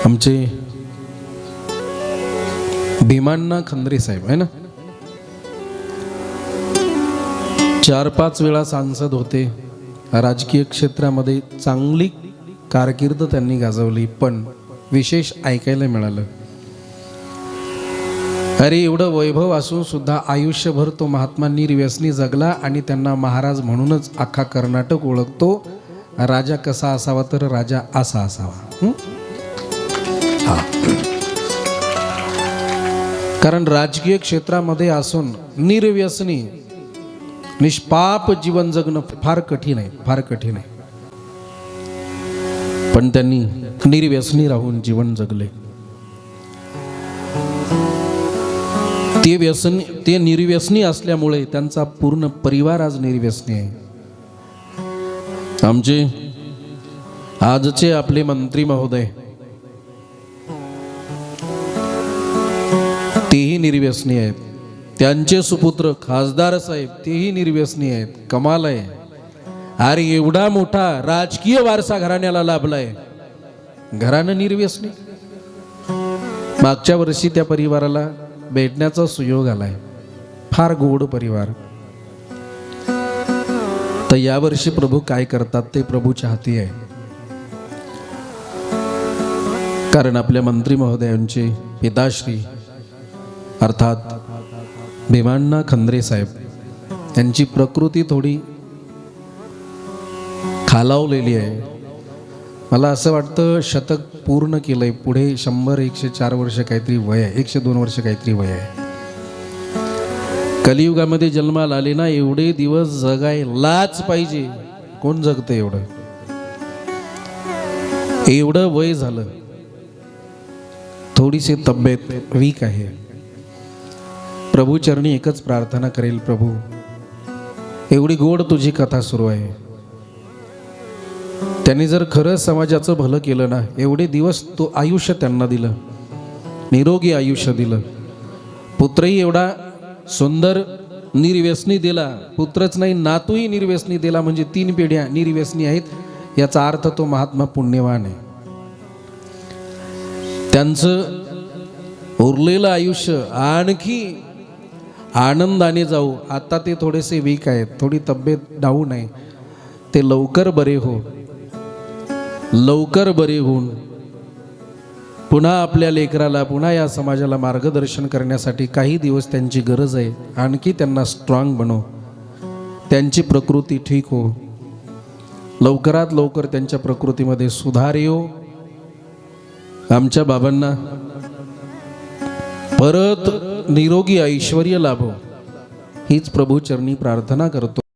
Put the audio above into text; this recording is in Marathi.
आमचे भीमांना खंद्रे साहेब आहे ना, 4-5 वेळा सांसद होते. राजकीय क्षेत्रामध्ये चांगली कारकीर्द त्यांनी गाजवली. पण विशेष ऐकायला मिळालं, अरे एवढं वैभव असून सुद्धा आयुष्यभर तो महात्मा निर्व्यसनी जगला आणि त्यांना महाराज म्हणूनच अख्खा कर्नाटक ओळखतो. राजा कसा असावा तर राजा असा असावा. हा, कारण राजकीय क्षेत्रामध्ये असून निर्व्यसनी निष्पाप जीवन जगणं फार कठीण आहे, फार कठीण आहे. पण त्यांनी निर्व्यसनी राहून जीवन जगले. ते निर्व्यसनी असल्यामुळे त्यांचा पूर्ण परिवार आज निर्व्यसनी आहे. आमचे आजचे आपले मंत्री महोदय तेही निर्व्यसनी आहेत. त्यांचे सुपुत्र खासदार साहेब तेही निर्व्यसनी आहेत. कमाल आहे. अरे एवढा मोठा राजकीय वारसा घराण्याला लाभलाय, घरानं निर्व्यसनी. मागच्या वर्षी त्या परिवाराला भेटण्याचा सुयोग आलाय. फार गोड परिवार. तर यावर्षी प्रभू काय करतात ते प्रभूच्या हाती आहे. कारण आपल्या मंत्री महोदयांचे पिताश्री अर्थात भीमांना खंद्रे साहेब यांची प्रकृती थोडी खालावलेली आहे. मला असं वाटतं शतक पूर्ण केलंय. पुढे 100-104 वर्ष काहीतरी वय आहे, 102 वर्ष काहीतरी वय आहे. कलियुगामध्ये जन्माला आले ना, एवढे दिवस जगायलाच पाहिजे. कोण जगतं एवढं? एवढं वय झालं, थोडीशी तब्येत वीक आहे. प्रभू चरणी एकच प्रार्थना करेल, प्रभू एवढी गोड तुझी कथा सुरू आहे. त्यांनी जर खरं समाजाचं भलं केलं ना, एवढे दिवस तो आयुष्य त्यांना दिलं, निरोगी आयुष्य दिलं. पुत्रही एवढा सुंदर निर्व्यसनी दिला. पुत्रच नाही, नातूही निर्व्यसनी दिला. म्हणजे 3 पिढ्या निर्व्यसनी आहेत. याचा अर्थ तो महात्मा पुण्यवान आहे. त्यांचं उरलेलं आयुष्य आणखी आनंदाने जाऊ. आता ते थोडेसे वीक आहेत, थोडी तब्येत डाऊन आहे. ते लवकर बरे हो, लवकर बरे होऊन पुन्हा आपल्या लेकराला, पुन्हा या समाजाला मार्गदर्शन करण्यासाठी काही दिवस त्यांची गरज आहे. आणखी त्यांना स्ट्रॉंग बनव, त्यांची प्रकृती ठीक हो, लवकरात लवकर त्यांच्या प्रकृतीमध्ये सुधार येऊ. आमच्या बाबांना परत निरोगी ऐश्वर्य लाभो, हीच प्रभू चरणी प्रार्थना करतो.